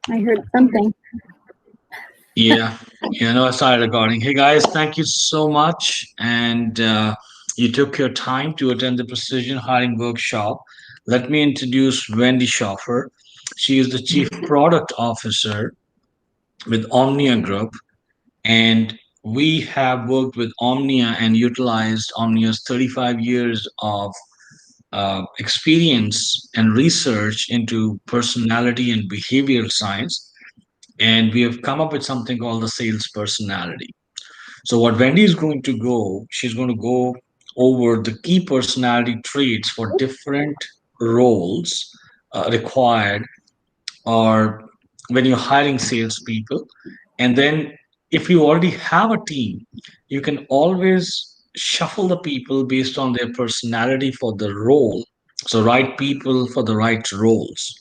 I heard something. Yeah, I started recording. Hey guys, thank you so much. And you took your time to attend the Precision Hiring Workshop. Let me introduce Wendy Schoffer. She is the Chief Product Officer with Omnia Group. And we have worked with Omnia and utilized Omnia's 35 years of experience and research into personality and behavioral science. And we have come up with something called the sales personality. So what Wendy is going to go, she's going to go over the key personality traits for different roles required, or when you're hiring salespeople. And then if you already have a team, you can always shuffle the people based on their personality for the role. So right people for the right roles.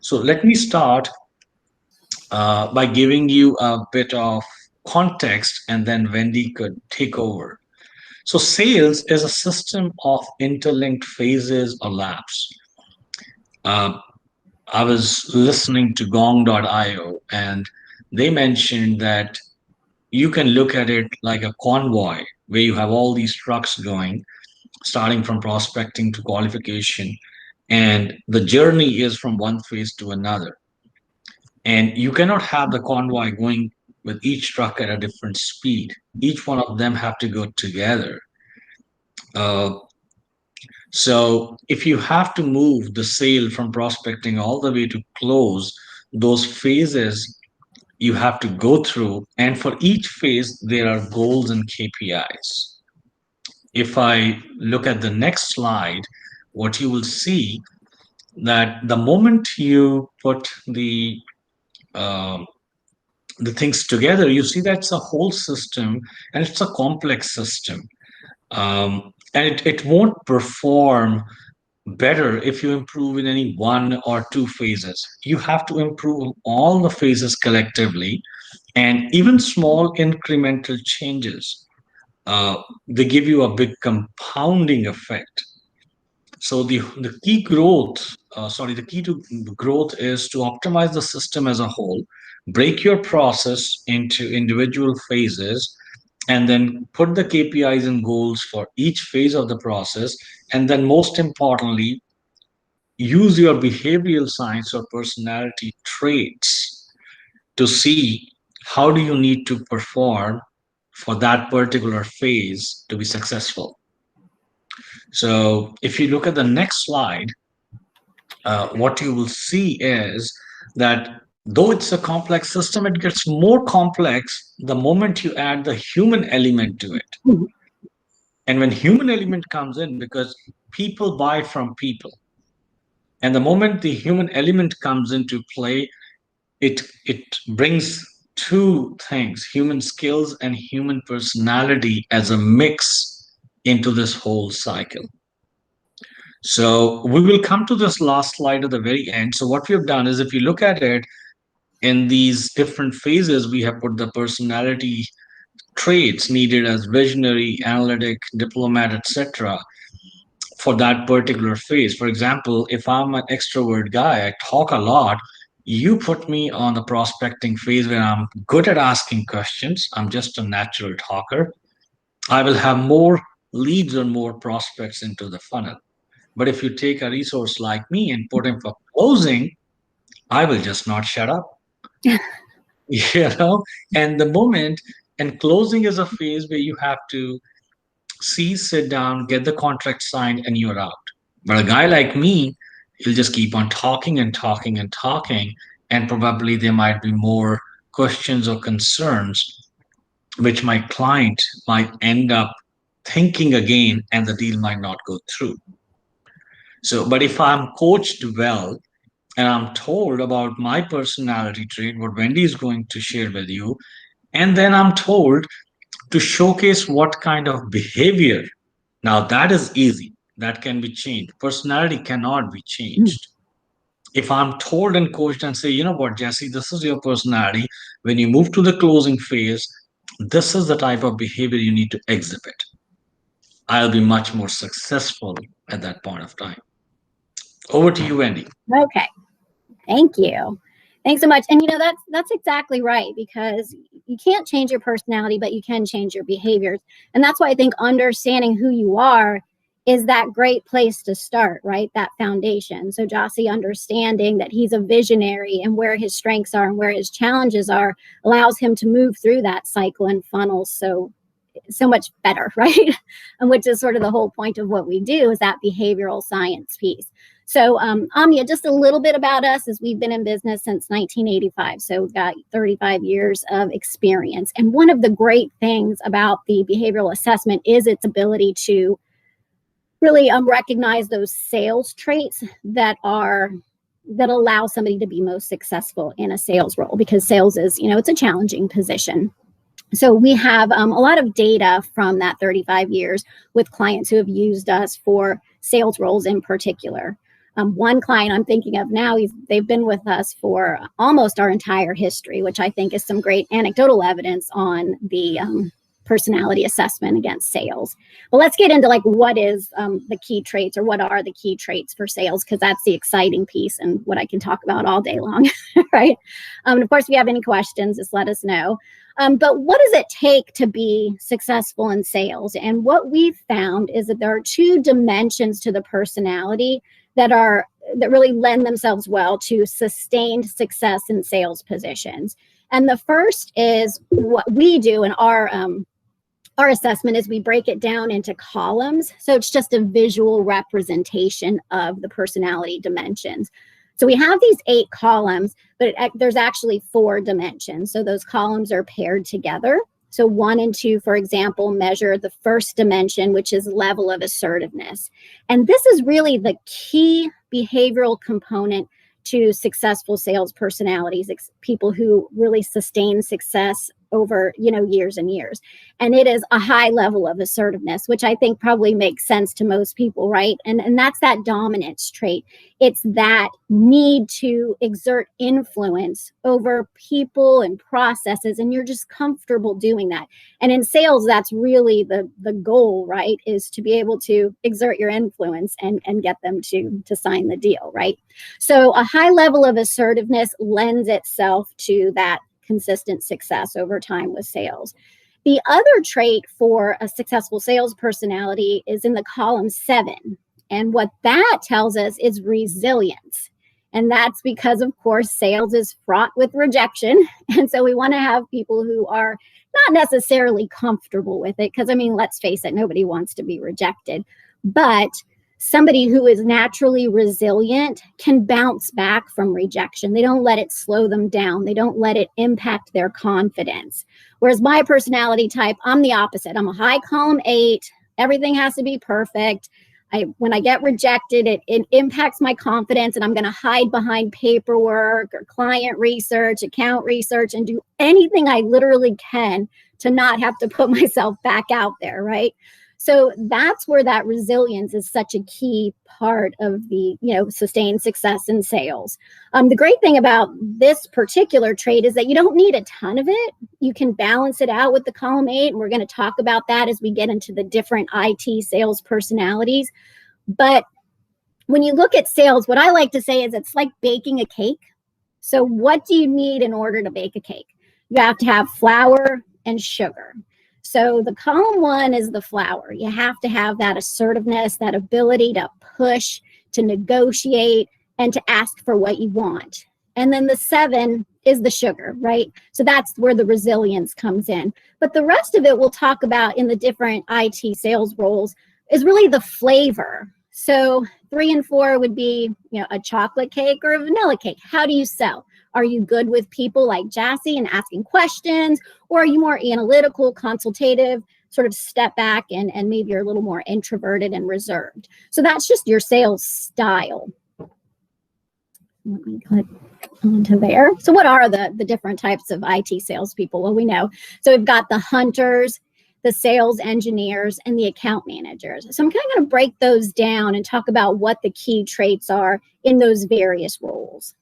So let me start by giving you a bit of context, and then Wendy could take over. So, sales is a system of interlinked phases or laps. Uh, I was listening to Gong.io, and they mentioned that you can look at it like a convoy where you have all these trucks going, starting from prospecting to qualification, and the journey is from one phase to another. And you cannot have the convoy going with each truck at a different speed. Each one of them have to go together. Uh, so if you have to move the sale from prospecting all the way to close, those phases you have to go through, and for each phase there are goals and KPIs. If I look at the next slide, what you will see that the moment you put um the things together, you see that's a whole system, and it's a complex system. And it won't perform better if you improve in any one or two phases. You have to improve all the phases collectively, and even small incremental changes. They give you a big compounding effect. So the key growth, the key to growth is to optimize the system as a whole, break your process into individual phases, and then put the KPIs and goals for each phase of the process. And then most importantly, use your behavioral science or personality traits to see how do you need to perform for that particular phase to be successful. So if you look at the next slide, what you will see is that though it's a complex system, it gets more complex the moment you add the human element to it. And when human element comes in, because people buy from people, and the moment the human element comes into play, it brings two things: human skills and human personality as a mix into this whole cycle. So we will come to this last slide at the very end. So what we have done is, if you look at it in these different phases, we have put the personality traits needed as visionary, analytic, diplomat, etc. for that particular phase. For example, if I'm an extrovert guy, I talk a lot. You put me on the prospecting phase where I'm good at asking questions. I'm just a natural talker. I will have more leads or more prospects into the funnel. But if you take a resource like me and put him for closing, I will just not shut up. you know and the moment and closing is a phase where you have to see, sit down, get the contract signed, and you're out. But a guy like me, he'll just keep on talking and talking and talking, and probably there might be more questions or concerns which my client might end up thinking again, and the deal might not go through. So but if I'm coached well and I'm told about my personality trait, what Wendy is going to share with you, and then I'm told to showcase what kind of behavior. Now, that is easy. That can be changed. Personality cannot be changed. If I'm told and coached and say, you know what, Jesse, this is your personality. When you move to the closing phase, this is the type of behavior you need to exhibit. I'll be much more successful at that point of time. Over to you, Wendy. Okay. Thank you. Thanks so much. And that's exactly right, because you can't change your personality, but you can change your behaviors. And that's why I think understanding who you are is that great place to start, right? That foundation. So Jossie understanding that he's a visionary and where his strengths are and where his challenges are allows him to move through that cycle and funnel so much better, right? And which is sort of the whole point of what we do, is that behavioral science piece. So Omnia, just a little bit about us, is we've been in business since 1985. So we've got 35 years of experience. And one of the great things about the behavioral assessment is its ability to really recognize those sales traits that allow somebody to be most successful in a sales role, because sales is, it's a challenging position. So we have a lot of data from that 35 years with clients who have used us for sales roles in particular. One client I'm thinking of now, they've been with us for almost our entire history, which I think is some great anecdotal evidence on the personality assessment against sales. But let's get into what is the key traits, or what are the key traits for sales, because that's the exciting piece and what I can talk about all day long, right? And of course, if you have any questions, just let us know. But what does it take to be successful in sales? And what we've found is that there are two dimensions to the personality that really lend themselves well to sustained success in sales positions. And the first is what we do in our assessment is we break it down into columns. So it's just a visual representation of the personality dimensions. So we have these 8 columns, but there's actually 4 dimensions. So those columns are paired together. So 1 and 2, for example, measure the first dimension, which is level of assertiveness. And this is really the key behavioral component to successful sales personalities, people who really sustain success over years and years. And it is a high level of assertiveness, which I think probably makes sense to most people, right? And that's that dominance trait. It's that need to exert influence over people and processes, and you're just comfortable doing that. And in sales, that's really the goal, right? Is to be able to exert your influence and get them to sign the deal, right? So a high level of assertiveness lends itself to that consistent success over time with sales. The other trait for a successful sales personality is in the column 7. And what that tells us is resilience. And that's because, of course, sales is fraught with rejection. And so we want to have people who are not necessarily comfortable with it, because, let's face it, nobody wants to be rejected. But somebody who is naturally resilient can bounce back from rejection. They don't let it slow them down. They don't let it impact their confidence. Whereas my personality type, I'm the opposite. I'm a high column 8. Everything has to be perfect. When I get rejected, it impacts my confidence, and I'm going to hide behind paperwork or client research, account research, and do anything I literally can to not have to put myself back out there, right? So that's where that resilience is such a key part of the, sustained success in sales. The great thing about this particular trait is that you don't need a ton of it. You can balance it out with the column 8, and we're going to talk about that as we get into the different IT sales personalities. But when you look at sales, what I like to say is it's like baking a cake. So what do you need in order to bake a cake? You have to have flour and sugar. So the column 1 is the flour. You have to have that assertiveness, that ability to push, to negotiate, and to ask for what you want. And then the 7 is the sugar, right? So that's where the resilience comes in. But the rest of it we'll talk about in the different IT sales roles is really the flavor. So 3 and 4 would be, a chocolate cake or a vanilla cake. How do you sell? Are you good with people like Jossie and asking questions? Or are you more analytical, consultative, sort of step back and maybe you're a little more introverted and reserved? So that's just your sales style. Let me click onto there. So what are the different types of IT salespeople? Well, we know. So we've got the hunters, the sales engineers, and the account managers. So I'm kind of going to break those down and talk about what the key traits are in those various roles.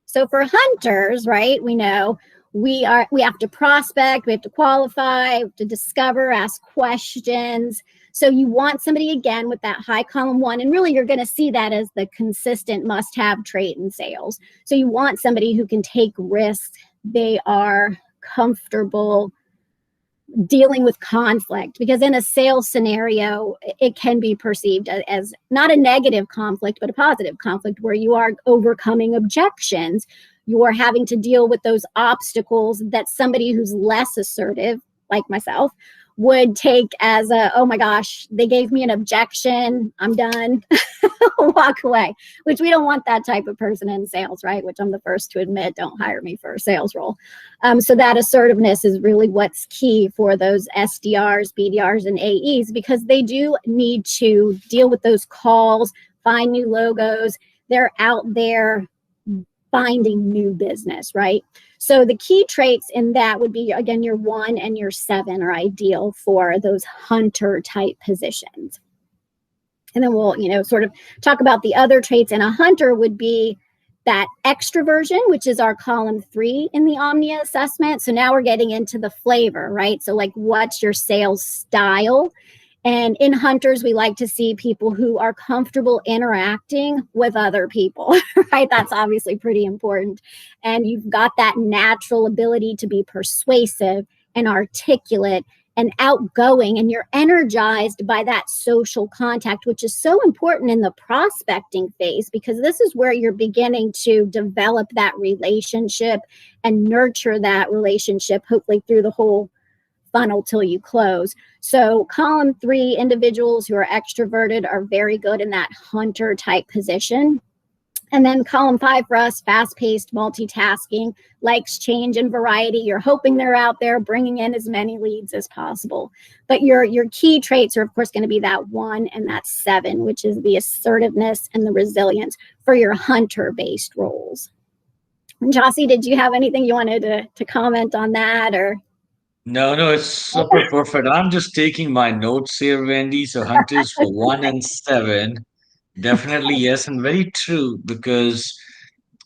So for hunters, right, we know we have to prospect, we have to qualify, we have to discover, ask questions. So you want somebody, again, with that high column 1, and really you're going to see that as the consistent must-have trait in sales. So you want somebody who can take risks. They are comfortable dealing with conflict, because in a sales scenario, it can be perceived as not a negative conflict, but a positive conflict, where you are overcoming objections. You are having to deal with those obstacles that somebody who's less assertive, like myself, would take as a, oh my gosh, they gave me an objection, I'm done, walk away, which we don't want that type of person in sales, right? Which I'm the first to admit, don't hire me for a sales role. So that assertiveness is really what's key for those SDRs, BDRs, and AEs, because they do need to deal with those calls, find new logos. They're out there finding new business, right? So the key traits in that would be, again, your 1 and your 7 are ideal for those hunter type positions. And then we'll, sort of talk about the other traits. And a hunter would be that extroversion, which is our column 3 in the Omnia assessment. So now we're getting into the flavor, right? So like, what's your sales style? And in hunters, we like to see people who are comfortable interacting with other people, right? That's obviously pretty important. And you've got that natural ability to be persuasive and articulate and outgoing, and you're energized by that social contact, which is so important in the prospecting phase, because this is where you're beginning to develop that relationship and nurture that relationship, hopefully through the whole funnel till you close. So column 3 individuals who are extroverted are very good in that hunter type position. And then column 5 for us, fast-paced, multitasking, likes change and variety. You're hoping they're out there bringing in as many leads as possible. But your key traits are, of course, going to be that 1 and that 7, which is the assertiveness and the resilience for your hunter-based roles. And Jossie, did you have anything you wanted to comment on that, or? No, it's super perfect. I'm just taking my notes here, Wendy. So hunters for 1 and 7, definitely yes, and very true, because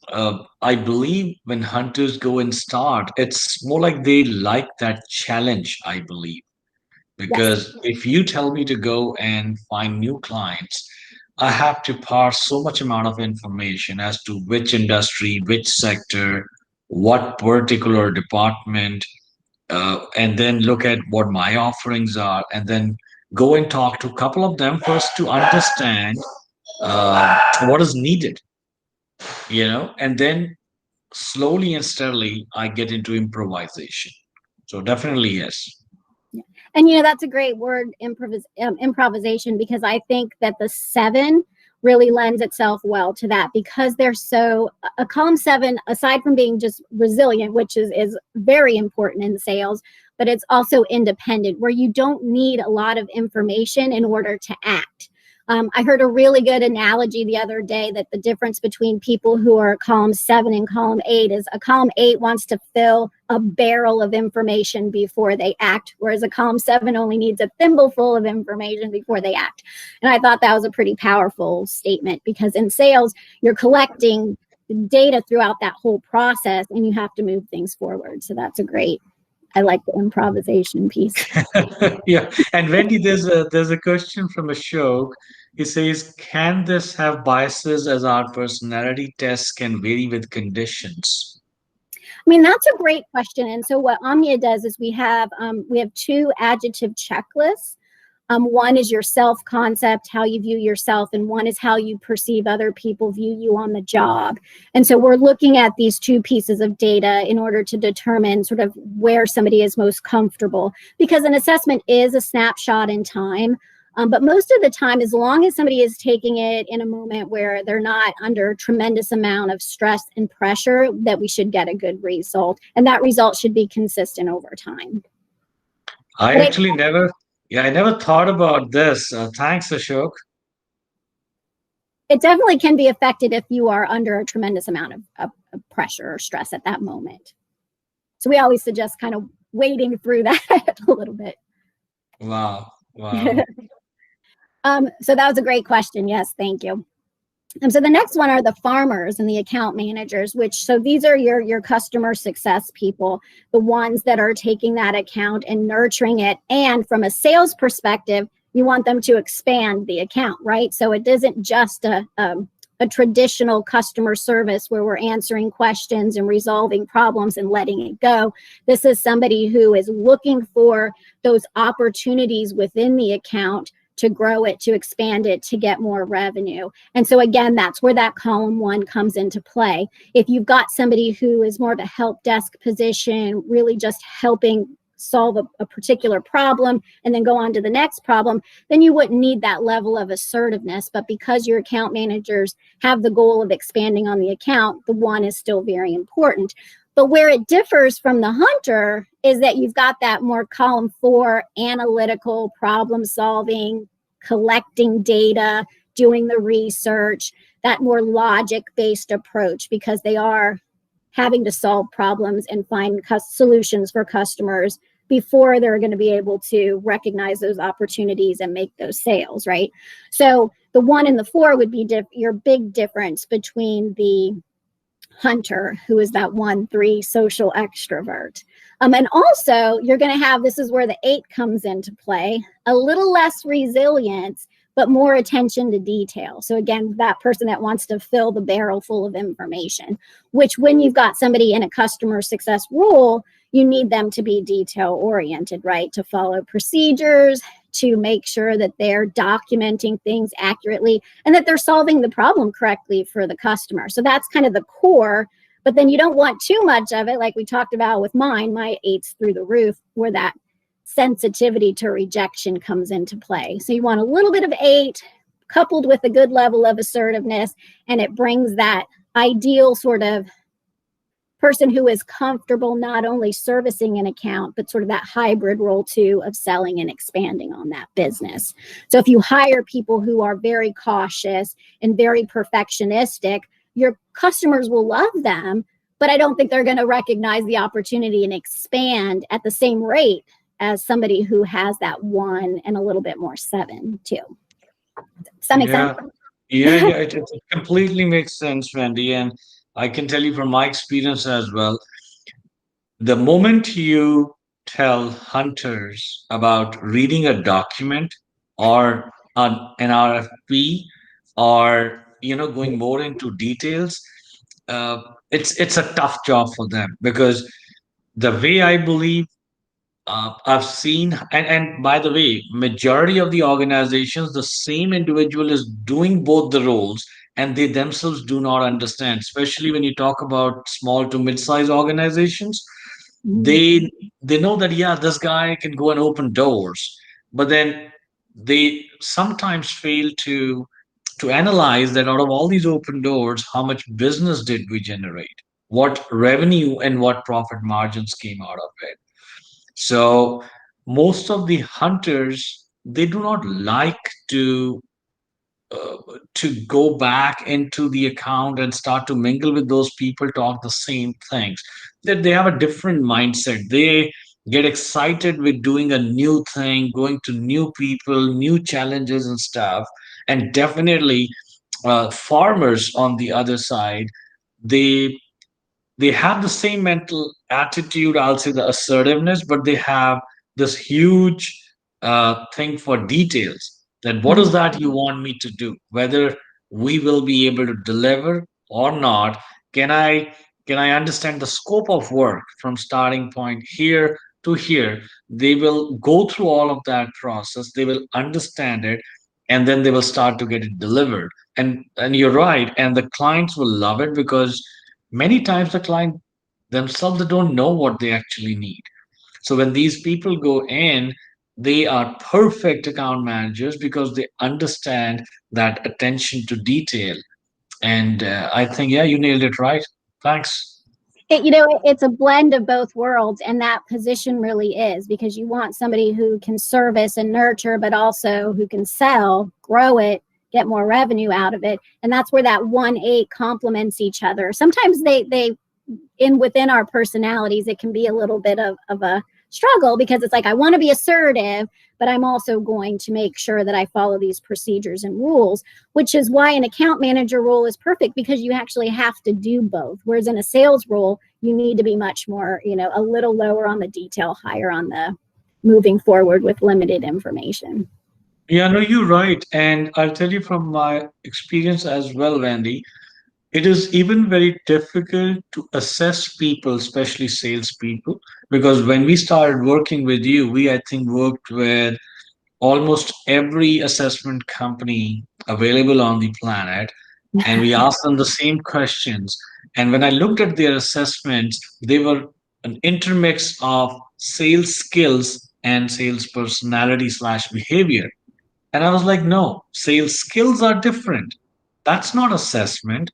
I believe when hunters go and start, it's more like they like that challenge, I believe. Yes. Because if you tell me to go and find new clients, I have to parse so much amount of information as to which industry, which sector, what particular department, and then look at what my offerings are, and then go and talk to a couple of them first to understand what is needed, and then slowly and steadily I get into improvisation. So definitely yes. And, that's a great word, improvisation, because I think that the 7 really lends itself well to that, because they're so, a column 7, aside from being just resilient, which is very important in sales, but it's also independent, where you don't need a lot of information in order to act. I heard a really good analogy the other day that the difference between people who are column 7 and column 8 is a column 8 wants to fill a barrel of information before they act, whereas a column 7 only needs a thimbleful of information before they act. And I thought that was a pretty powerful statement, because in sales, you're collecting data throughout that whole process and you have to move things forward. So that's I like the improvisation piece. Yeah, and Wendy, there's a question from Ashok. He says, can this have biases as our personality tests can vary with conditions? I mean, that's a great question. And so what Omnia does is we have 2 adjective checklists. One is your self-concept, how you view yourself, and one is how you perceive other people view you on the job. And so we're looking at these 2 pieces of data in order to determine sort of where somebody is most comfortable, because an assessment is a snapshot in time. But most of the time, as long as somebody is taking it in a moment where they're not under a tremendous amount of stress and pressure, that we should get a good result. And that result should be consistent over time. I actually I never thought about this. Thanks, Ashok. It definitely can be affected if you are under a tremendous amount of pressure or stress at that moment. So we always suggest kind of wading through that a little bit. Wow. So that was a great question. Yes, thank you. So the next one are the farmers and the account managers, so these are your customer success people, the ones that are taking that account and nurturing it. And from a sales perspective, you want them to expand the account, right? So it isn't just a traditional customer service where we're answering questions and resolving problems and letting it go. This is somebody who is looking for those opportunities within the account to grow it, to expand it, to get more revenue. And so again, that's where that column 1 comes into play. If you've got somebody who is more of a help desk position, really just helping solve a particular problem and then go on to the next problem, then you wouldn't need that level of assertiveness. But because your account managers have the goal of expanding on the account, the 1 is still very important. But where it differs from the hunter is that you've got that more column 4 analytical problem solving, collecting data, doing the research, that more logic-based approach, because they are having to solve problems and find solutions for customers before they're going to be able to recognize those opportunities and make those sales, right? So the 1 and the 4 would be your big difference between the hunter, who is that 1-3 social extrovert. And also you're going to have, this is where the 8 comes into play, a little less resilience, but more attention to detail. So again, that person that wants to fill the barrel full of information, which when you've got somebody in a customer success role, you need them to be detail oriented, right? To follow procedures, to make sure that they're documenting things accurately and that they're solving the problem correctly for the customer. So that's kind of the core, but then you don't want too much of it. Like we talked about with mine, my 8's through the roof, where that sensitivity to rejection comes into play. So you want a little bit of 8 coupled with a good level of assertiveness, and it brings that ideal sort of person who is comfortable not only servicing an account, but sort of that hybrid role too of selling and expanding on that business. So if you hire people who are very cautious and very perfectionistic, your customers will love them, but I don't think they're going to recognize the opportunity and expand at the same rate as somebody who has that 1 and a little bit more 7 too. Does that make sense? Yeah, it completely makes sense, Wendy. And I can tell you from my experience as well, the moment you tell hunters about reading a document or an RFP or going more into details, uh, it's a tough job for them because the way I believe I've seen, and by the way, majority of the organizations, the same individual is doing both the roles, and they themselves do not understand. Especially when you talk about small to mid-sized organizations, they they know that yeah, this guy can go and open doors, but then they sometimes fail to analyze that out of all these open doors, how much business did we generate, what revenue and what profit margins came out of it. So most of the hunters, they do not like uh, to go back into the account and start to mingle with those people, talk the same things. That they have a different mindset. They get excited with doing a new thing, going to new people, new challenges and stuff. And definitely, farmers on the other side, they they have the same mental attitude, I'll say the assertiveness, but they have this huge thing for details, that what is that you want me to do, whether we will be able to deliver or not. Can i can i understand the scope of work from starting point here to here? They will go through all of that process, they will understand it, and then they will start to get it delivered. And you're right, and the clients will love it because many times the client themselves, they don't know what they actually need. So when these people go in, they are perfect account managers because they understand that attention to detail. And I think, yeah, you nailed it right. Thanks. It's a blend of both worlds, and that position really is, because you want somebody who can service and nurture, but also who can sell, grow it, get more revenue out of it. And that's where that 1-8 complements each other. Sometimes they within our personalities, it can be a little bit of a struggle, because it's like, I want to be assertive, but I'm also going to make sure that I follow these procedures and rules, which is why an account manager role is perfect, because you actually have to do both. Whereas in a sales role, you need to be much more, a little lower on the detail, higher on the moving forward with limited information. Yeah, no, you're right. And I'll tell you from my experience as well, Randy, it is even very difficult to assess people, especially salespeople, because when we started working with you, we, I think, worked with almost every assessment company available on the planet, and we asked them the same questions. And when I looked at their assessments, they were an intermix of sales skills and sales personality slash behavior. And I was like, no, sales skills are different. That's not assessment.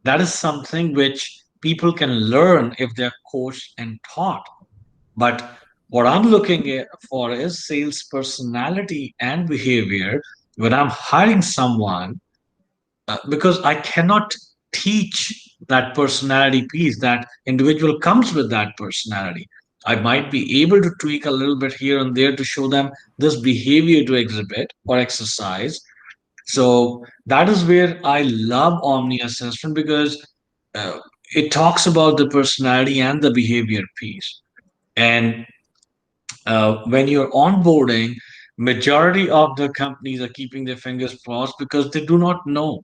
That is something which people can learn if they're coached and taught. But what I'm looking for is sales personality and behavior when I'm hiring someone, because I cannot teach that personality piece. That individual comes with that personality. I might be able to tweak a little bit here and there to show them this behavior to exhibit or exercise. So that is where I love Omni Assessment, because uh, it talks about the personality and the behavior piece. And when you're onboarding, majority of the companies are keeping their fingers crossed because they do not know.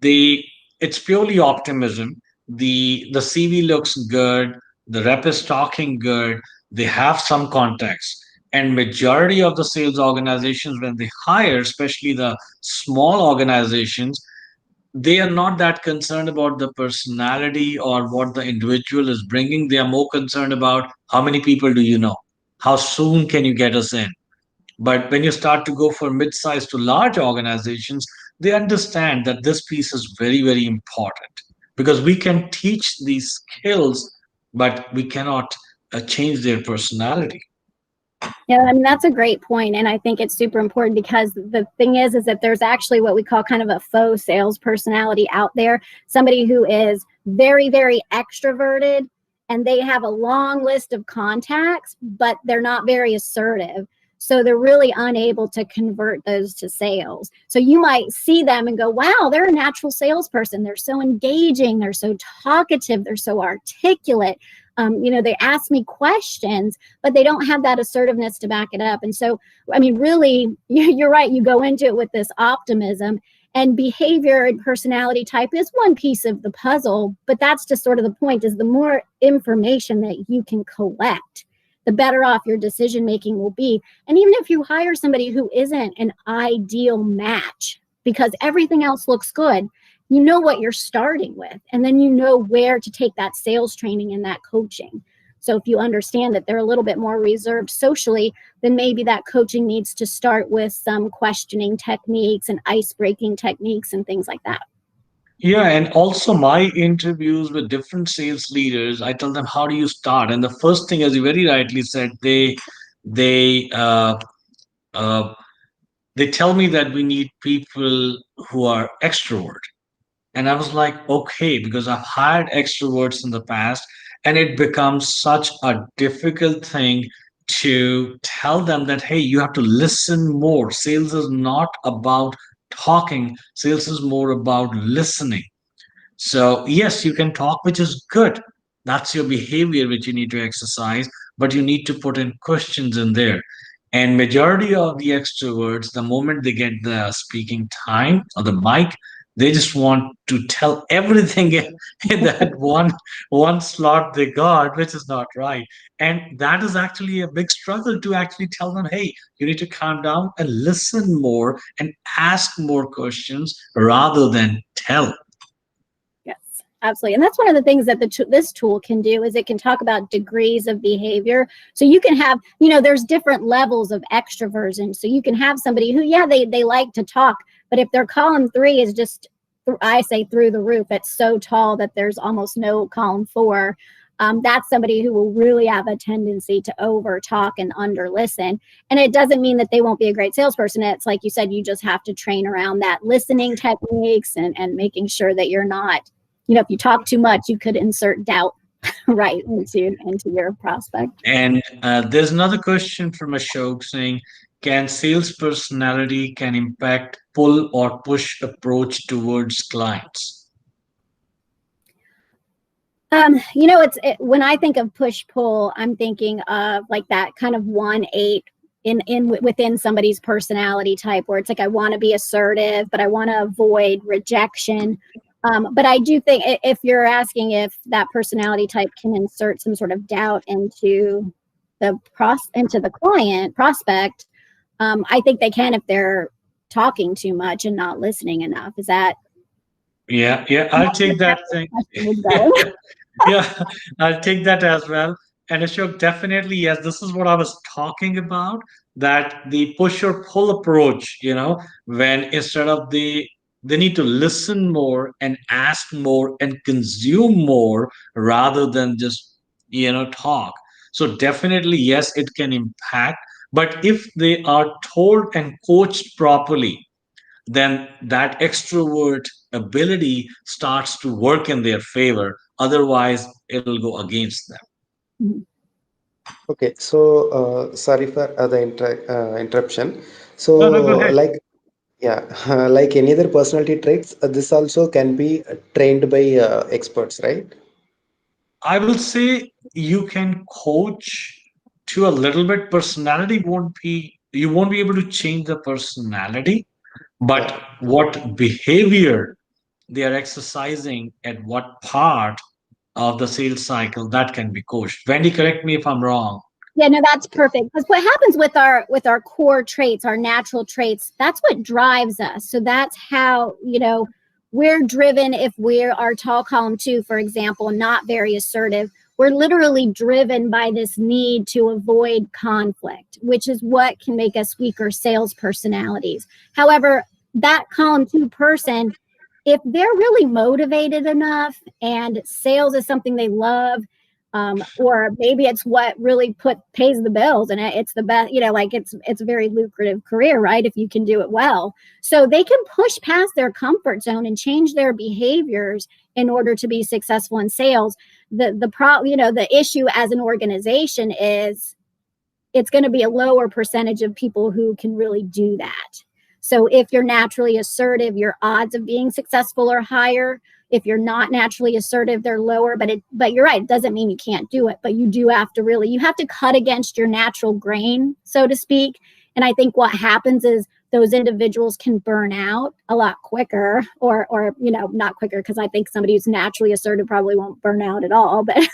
They It's purely optimism. The CV looks good, the rep is talking good, they have some context. And majority of the sales organizations, when they hire, especially the small organizations, they are not that concerned about the personality or what the individual is bringing. They are more concerned about how many people do you know, how soon can you get us in. But when you start to go for mid-sized to large organizations, they understand that this piece is very, very important, because we can teach these skills, but we cannot change their personality. Yeah, I mean, that's a great point, and I think it's super important because the thing is that there's actually what we call kind of a faux sales personality out there. Somebody who is very, very extroverted, and they have a long list of contacts, but they're not very assertive. So they're really unable to convert those to sales. So you might see them and go, wow, they're a natural salesperson. They're so engaging. They're so talkative. They're so articulate. They ask me questions, but they don't have that assertiveness to back it up. And so, I mean, really, you're right. You go into it with this optimism, and behavior and personality type is one piece of the puzzle, but that's just sort of the point, is the more information that you can collect, the better off your decision making will be. And even if you hire somebody who isn't an ideal match because everything else looks good, you know what you're starting with, and then you know where to take that sales training and that coaching. So if you understand that they're a little bit more reserved socially, then maybe that coaching needs to start with some questioning techniques and ice breaking techniques and things like that. Yeah, and also my interviews with different sales leaders, I tell them, how do you start? And the first thing, as you very rightly said, they uh, they tell me that we need people who are extrovert. And I was like, okay, because I've hired extroverts in the past, and it becomes such a difficult thing to tell them that, hey, you have to listen more. Sales is not about talking, sales is more about listening. So, yes, you can talk, which is good. That's your behavior which you need to exercise, but you need to put in questions in there. And majority of the extroverts, the moment they get the speaking time or the mic, they just want to tell everything in that one slot they got, which is not right. And that is actually a big struggle to actually tell them, hey, you need to calm down and listen more and ask more questions rather than tell. Yes, absolutely. And that's one of the things that this tool can do, is it can talk about degrees of behavior. So you can have, there's different levels of extroversion. So you can have somebody who, yeah, they like to talk, but if their column 3 is just, I say, through the roof, it's so tall that there's almost no column 4. That's somebody who will really have a tendency to over talk and under listen. And it doesn't mean that they won't be a great salesperson. It's like you said, you just have to train around that listening techniques and making sure that you're not, if you talk too much, you could insert doubt right into your prospect. And there's another question from Ashok saying, can sales personality can impact pull or push approach towards clients? When I think of push pull, I'm thinking of like that kind of 1-8 within somebody's personality type, where it's like, I want to be assertive, but I want to avoid rejection. But I do think, if you're asking if that personality type can insert some sort of doubt into the client prospect, I think they can if they're talking too much and not listening enough. Is that Yeah, I'll take that thing. Yeah, I'll take that as well. And Ashok, definitely, yes, this is what I was talking about, that the push or pull approach, when instead of they need to listen more and ask more and consume more rather than just, talk. So definitely, yes, it can impact. But if they are told and coached properly, then that extrovert ability starts to work in their favor. Otherwise, it'll go against them. Mhm. Okay, so sorry for the interruption. So, No, no, go ahead. like, yeah, like any other personality traits, this also can be trained by experts, right? I will say you can coach to a little bit. Personality won't be, you won't be able to change the personality, but Yeah. what behavior they are exercising at what part of the sales cycle, that can be coached. Wendy, correct me if I'm wrong. Yeah, no, that's perfect. Because what happens with our core traits, our natural traits, that's what drives us. So that's how, we're driven. If we are tall column 2, for example, not very assertive, we're literally driven by this need to avoid conflict, which is what can make us weaker sales personalities. However, that column 2 person, if they're really motivated enough and sales is something they love, or maybe it's what really pays the bills, and it's the best, like it's a very lucrative career, right, if you can do it well. So they can push past their comfort zone and change their behaviors in order to be successful in sales. The issue as an organization is it's going to be a lower percentage of people who can really do that. So if you're naturally assertive, your odds of being successful are higher. If you're not naturally assertive, they're lower. But you're right, it doesn't mean you can't do it, but you do have to cut against your natural grain, so to speak. And I think what happens is those individuals can burn out a lot quicker, or not quicker, because I think somebody who's naturally assertive probably won't burn out at all. But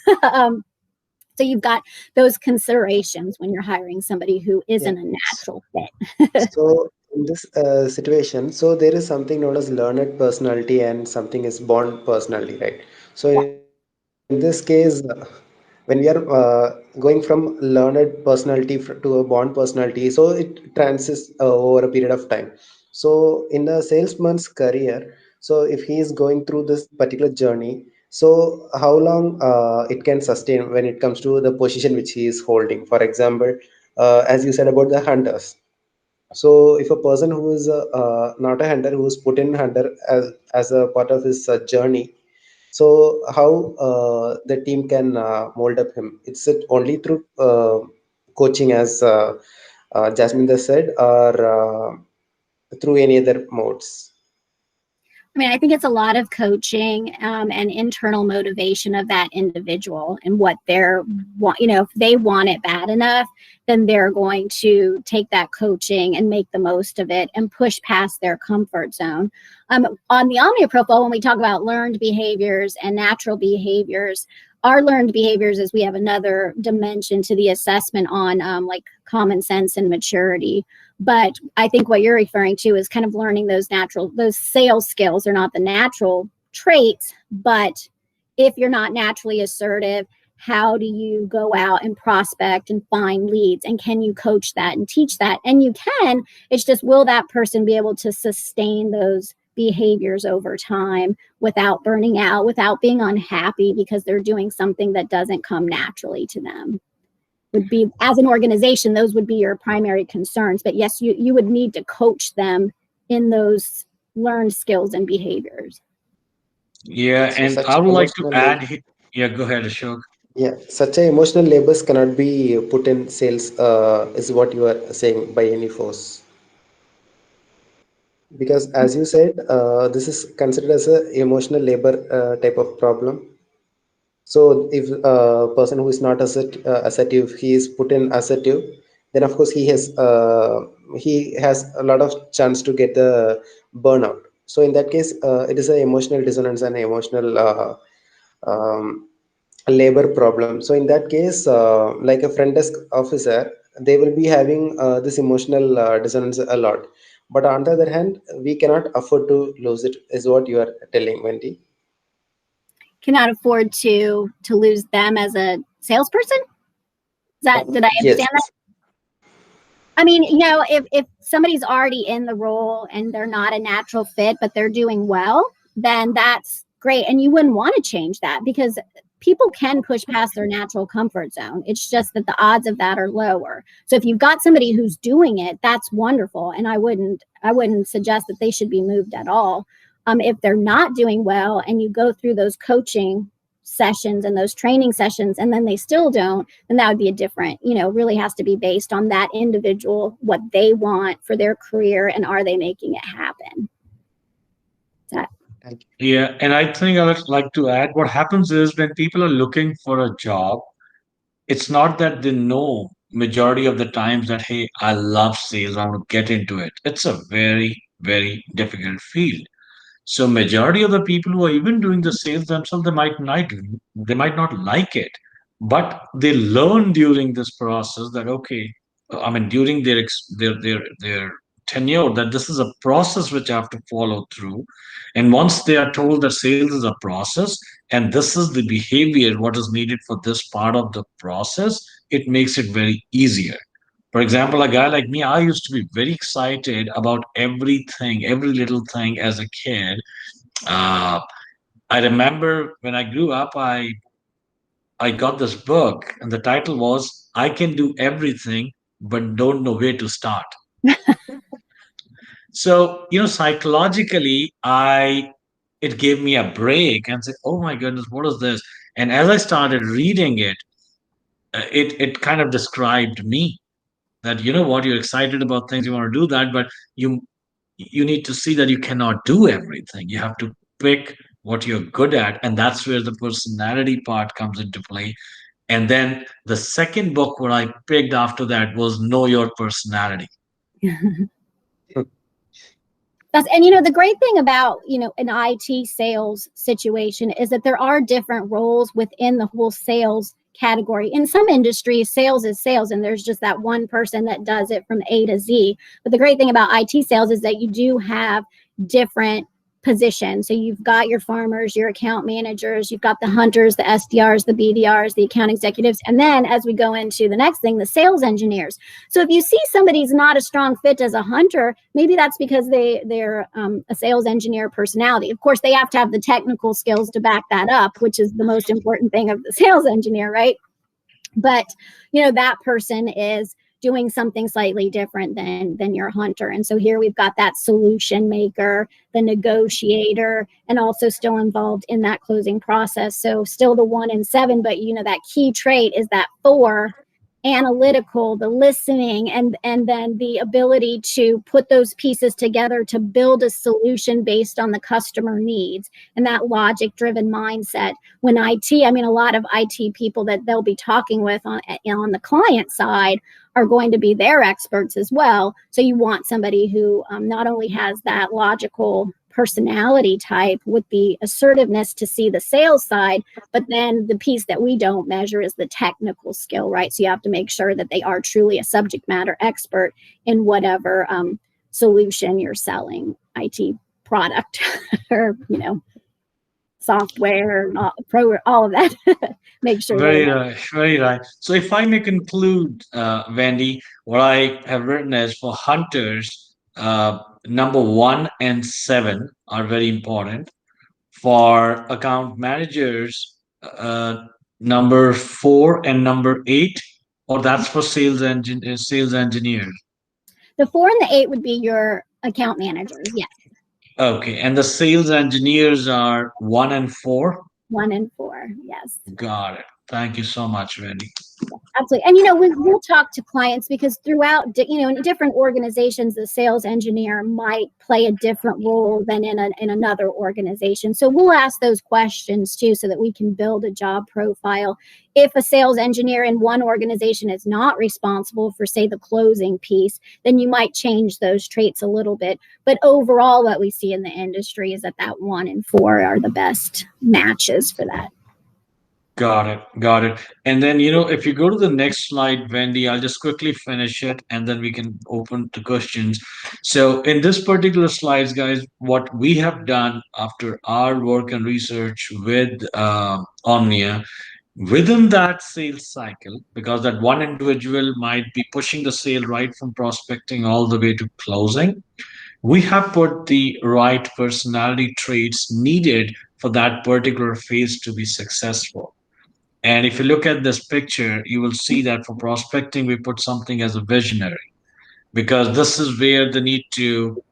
so you've got those considerations when you're hiring somebody who Yeah. isn't a natural fit. So in this situation, so there is something known as learned personality and something is born personality, right? So in this case, when we are going from learned personality to a born personality, so it transits over a period of time. So in a salesman's career, so if he is going through this particular journey, so how long it can sustain when it comes to the position which he is holding? For example, as you said about the hunters, so if a person who is not a hunter, who is put in hunter as a part of his journey, so how the team can mold up him? It's it only through coaching, as Jasmine has said, or through any other modes? I mean, I think it's a lot of coaching, and internal motivation of that individual and what they're want. If they want it bad enough, then they're going to take that coaching and make the most of it and push past their comfort zone. On the Omnia profile, when we talk about learned behaviors and natural behaviors, our learned behaviors is we have another dimension to the assessment on, like common sense and maturity. But I think what you're referring to is kind of learning those sales skills. Are not the natural traits, but if you're not naturally assertive, how do you go out and prospect and find leads? And can you coach that and teach that? And you can. It's just, will that person be able to sustain those behaviors over time without burning out, without being unhappy because they're doing something that doesn't come naturally to them? Would be, as an organization, those would be your primary concerns. But yes, you would need to coach them in those learned skills and behaviors. Yeah, So and such I would like to emotional add, yeah, go ahead, Ashok. yeah, such a emotional labors cannot be put in sales, is what you are saying by any force. Because as you said, this is considered as a emotional labor type of problem. So if a person who is not assertive, he is put in assertive, then of course he has a lot of chance to get the burnout. So in that case, it is an emotional dissonance and emotional um, labor problem. So in that case, like a front desk officer, they will be having this emotional dissonance a lot. But on the other hand, we cannot afford to lose it, is what you are telling, Wendy. Cannot afford to lose them as a salesperson. Is that, did I Yes. understand that? I mean, you know, if somebody's already in the role and they're not a natural fit, but they're doing well, then that's great. And you wouldn't want to change that because people can push past their natural comfort zone. It's just that the odds of that are lower. So if you've got somebody who's doing it, that's wonderful. And I wouldn't suggest that they should be moved at all. If they're not doing well and you go through those coaching sessions and those training sessions and then they still don't, then that would be a different, you know, really has to be based on that individual, what they want for their career, and are they making it happen. That Thank you. Yeah, and I think I would like to add what happens is when people are looking for a job, it's not that they know majority of the times that, hey, I love sales, I want to get into it. It's a very, very difficult field. So majority of the people who are even doing the sales themselves, they might not like it, but they learn during this process that okay, I mean during their tenure that this is a process which I have to follow through, and once they are told that sales is a process and this is the behavior what is needed for this part of the process, it makes it very easier. For example, a guy like me, I used to be very excited about everything, every little thing as a kid. uh, I remember when I grew up, I got this book, and the title was "I Can Do Everything, but Don't Know Where to Start." So psychologically, I it gave me a break and said, "Oh my goodness, what is this?" And as I started reading it, it kind of described me that what you're excited about things, you want to do that, but you you need to see that you cannot do everything. You have to pick what you're good at, and that's where the personality part comes into play. And then the second book what I picked after that was Know Your Personality. That's, and you know, the great thing about, you know, an IT sales situation is that there are different roles within the whole sales category. In some industries, sales is sales, and there's just that one person that does it from A to Z. But the great thing about IT sales is that you do have different positions. So you've got your farmers, your account managers, you've got the hunters, the SDRs, the BDRs, the account executives. And then as we go into the next thing, the sales engineers. So if you see somebody's not a strong fit as a hunter, maybe that's because they're a sales engineer personality. Of course, they have to have the technical skills to back that up, which is the most important thing of the sales engineer, right? But you know, that person is doing something slightly different than your hunter. And so here we've got that solution maker, the negotiator, and also still involved in that closing process. So still the 1 in 7, but you know, that key trait is that 4, analytical, the listening, and then the ability to put those pieces together to build a solution based on the customer needs, and that logic driven mindset. When IT, I mean, a lot of IT people that they'll be talking with on the client side are going to be their experts as well. So you want somebody who not only has that logical personality type with the assertiveness to see the sales side, but then the piece that we don't measure is the technical skill, right? So you have to make sure that they are truly a subject matter expert in whatever solution you're selling, IT product or, you know, software, all of that. Make sure Very they right, very right. So if I may conclude, Wendy, what I have written is for hunters, number 1 and 7 are very important. For account managers, number 4 and number 8, or that's for sales engineers. the 4 and the 8 would be your account managers. Yes, Okay, and the sales engineers are 1 and 4. 1 and 4. Yes. Got it. Thank you so much, Wendy. Absolutely. And, we'll talk to clients because throughout, in different organizations, the sales engineer might play a different role than in another organization. So we'll ask those questions too, so that we can build a job profile. If a sales engineer in one organization is not responsible for, say, the closing piece, then you might change those traits a little bit. But overall, what we see in the industry is that 1 and 4 are the best matches for that. Got it. Got it. And then, if you go to the next slide, Wendy, I'll just quickly finish it and then we can open to questions. So, in this particular slides, guys, what we have done after our work and research with Omnia, within that sales cycle, because that one individual might be pushing the sale right from prospecting all the way to closing, we have put the right personality traits needed for that particular phase to be successful. And if you look at this picture, you will see that for prospecting, we put something as a visionary because this is where they need to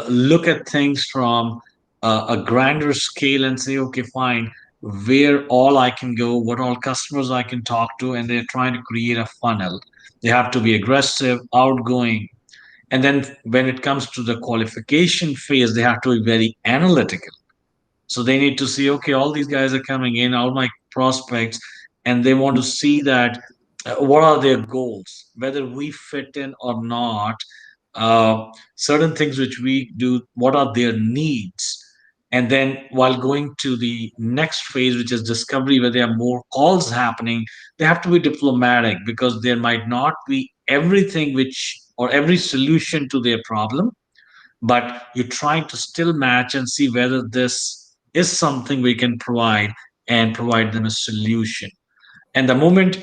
look at things from a grander scale and say, okay, fine, where all I can go, what all customers I can talk to, and they're trying to create a funnel. They have to be aggressive, outgoing. And then when it comes to the qualification phase, they have to be very analytical. So they need to see, okay, all these guys are coming in, all my prospects, and they want to see that what are their goals, whether we fit in or not. Certain things which we do, what are their needs? And then while going to the next phase, which is discovery, where there are more calls happening, they have to be diplomatic because there might not be everything which or every solution to their problem, but you're trying to still match and see whether this is something we can provide and provide them a solution. And the moment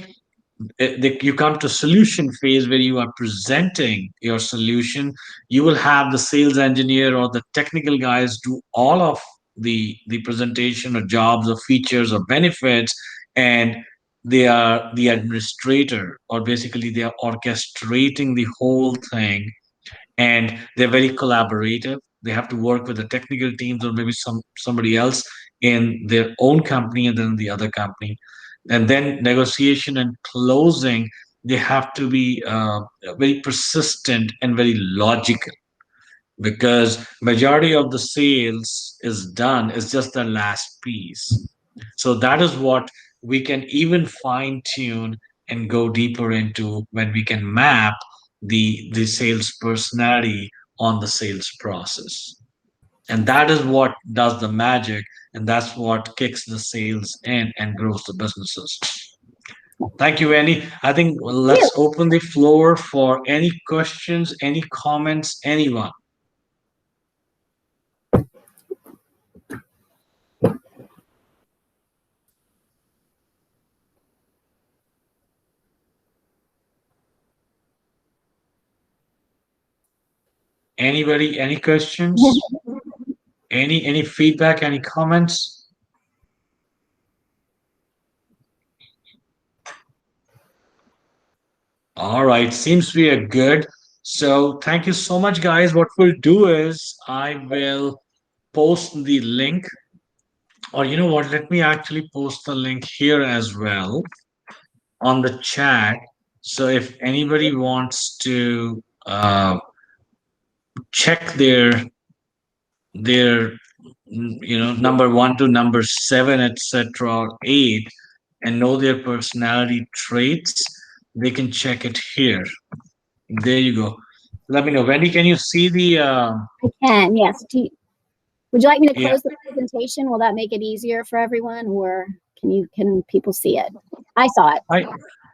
you come to solution phase where you are presenting your solution, you will have the sales engineer or the technical guys do all of the presentation or jobs or features or benefits, and they are the administrator, or basically they are orchestrating the whole thing, and they're very collaborative. They have to work with the technical teams or maybe somebody else in their own company and then the other company. And then negotiation and closing, they have to be very persistent and very logical because majority of the sales is done is just the last piece. So that is what we can even fine tune and go deeper into when we can map the sales personality on the sales process. And that is what does the magic, and that's what kicks the sales in and grows the businesses. Thank you, Annie. I think let's open the floor for any questions, any comments, anyone. Anybody, any questions? Any feedback, any comments? All right, seems we are good. So thank you so much, guys. What we'll do is I will post the link, or you know what, let me actually post the link here as well on the chat. So if anybody wants to check their number 1 to number 7, etc., or 8, and know their personality traits, they can check it here. There you go. Let me know, Wendy, can you see the I can, yes. Would you like me to Yeah. close the presentation? Will that make it easier for everyone, or can people see it? I saw it.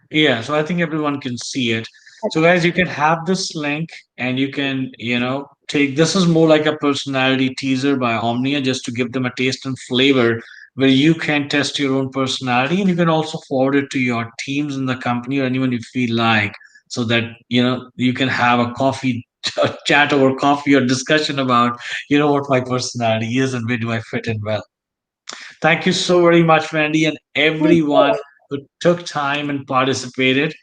Yeah, so I think everyone can see it. So guys, you can have this link and you can, take this is more like a personality teaser by Omnia just to give them a taste and flavor where you can test your own personality, and you can also forward it to your teams in the company or anyone you feel like, so that you can have a coffee a chat over coffee or discussion about what my personality is and where do I fit in well. Thank you so very much, Randy, and Thank everyone who took time and participated.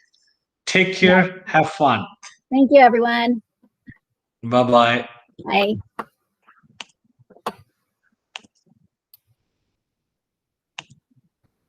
Take care. Have fun. you, everyone. Bye bye. Bye.